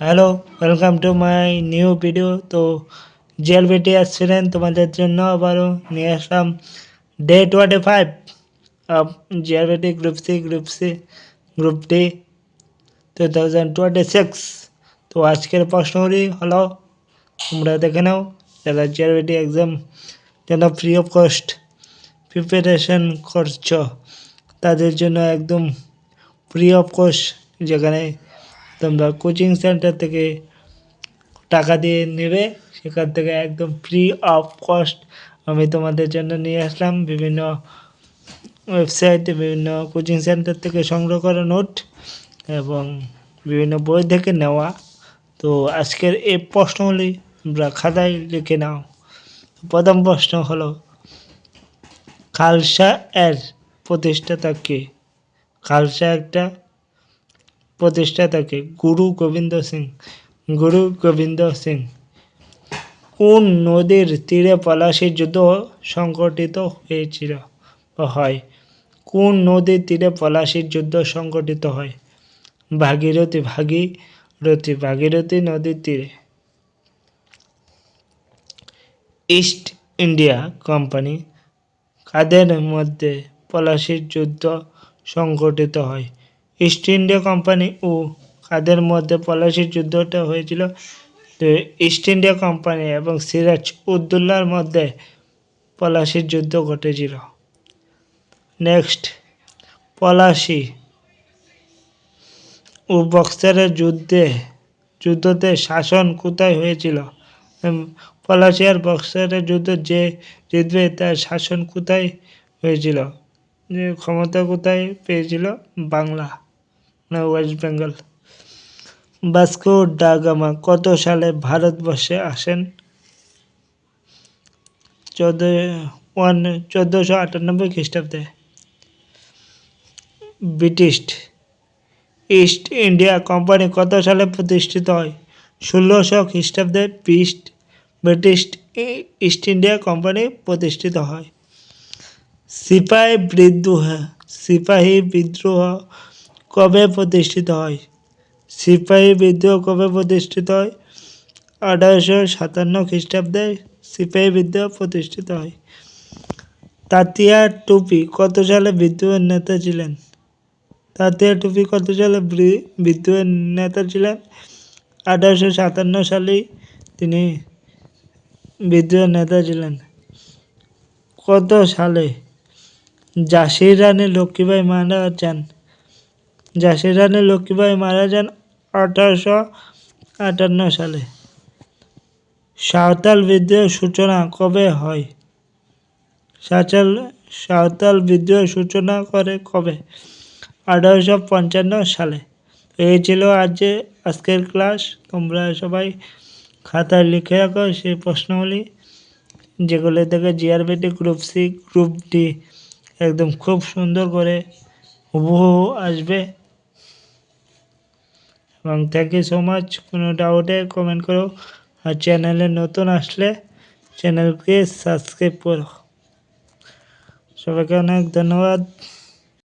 Hello, welcome to my new video. তো জিএলবিটি aspirant তোমাদের জন্য আবারও নিয়ে আসলাম ডে 25 অফ জিএলবিটি গ্রুপ ডি 2026। তো আজকের প্রশ্নগুলি হলো, তোমরা দেখে নাও, যারা জিএলবিটি এক্সাম যেন ফ্রি অফ কস্ট প্রিপারেশন করছো তাদের জন্য একদম ফ্রি অফ কস্ট, যেখানে তোমরা কোচিং সেন্টার থেকে টাকা দিয়ে নেবে, সেখান থেকে একদম ফ্রি অফ কস্ট আমি তোমাদের জন্য নিয়ে আসলাম বিভিন্ন ওয়েবসাইটে, বিভিন্ন কোচিং সেন্টার থেকে সংগ্রহ করা নোট এবং বিভিন্ন বই থেকে নেওয়া। তো আজকের এই প্রশ্নগুলি তোমরা খাতায় লিখে নাও। প্রথম প্রশ্ন হলো, খালসা এর প্রতিষ্ঠাতা কে? খালসা একটা প্রতিষ্ঠাতা কে? গুরু গোবিন্দ সিং। কোন নদীর তীরে পলাশী যুদ্ধ সংঘটিত হয়েছিল হয়? কোন নদীর তীরে পলাশীর যুদ্ধ সংঘটিত হয়? ভাগীরথী নদীর তীরে। ইস্ট ইন্ডিয়া কোম্পানি কাদের মধ্যে পলাশীর যুদ্ধ সংঘটিত হয়? ইস্ট ইন্ডিয়া কোম্পানি ও কাদের মধ্যে পলাশীর যুদ্ধটা হয়েছিল? তো ইস্ট ইন্ডিয়া কোম্পানি এবং সিরাজ উদ্দৌলার মধ্যে পলাশীর যুদ্ধ ঘটেছিল। নেক্সট, পলাশী ও বক্সারের যুদ্ধতে শাসন কোথায় হয়েছিল? পলাশী আর বক্সারের যুদ্ধ যে জিতবে তার শাসন কোথায় হয়েছিল? যে ক্ষমতা কোথায় পেয়েছিল? বাংলা না West Bengal. Vasco da Gama কত সালে ভারতবর্ষে আসেন? 1498 খ্রিস্টাব্দে। ব্রিটিশ ইস্ট ইন্ডিয়া কোম্পানি কত সালে প্রতিষ্ঠিত হয়? 1600 খ্রিস্টাব্দে ব্রিটিশ ইস্ট ইন্ডিয়া কোম্পানি প্রতিষ্ঠিত হয়। সিপাহী বিদ্রোহ কবে প্রতিষ্ঠিত হয়? 1857 খ্রিস্টাব্দে সিপাহী বিদ্রোহ প্রতিষ্ঠিত হয়। তাতিয়া টুপি কত সালে বিদ্রোহের নেতা ছিলেন? 1857 সালেই তিনি বিদ্রোহের নেতা ছিলেন। কত সালে ঝাঁসির রানী লক্ষ্মীবাঈ মারা যান? 1858 সালে। সাঁওতাল বিদ্রোহের সূচনা কবে হয়? সাঁওতাল বিদ্রোহের সূচনা করে কবে? 1855 সালে। এই ছিল আজকের ক্লাস। তোমরা সবাই খাতায় লিখে রাখো সেই প্রশ্নগুলি, যেগুলো থেকে GRBT group C group D একদম খুব সুন্দর করে হুবহু আসবে। এবং থ্যাংক ইউ সো মাচ। কোনো ডাউটে কমেন্ট করো, আর চ্যানেলে নতুন আসলে চ্যানেলকে সাবস্ক্রাইব করো। সবাইকে অনেক ধন্যবাদ।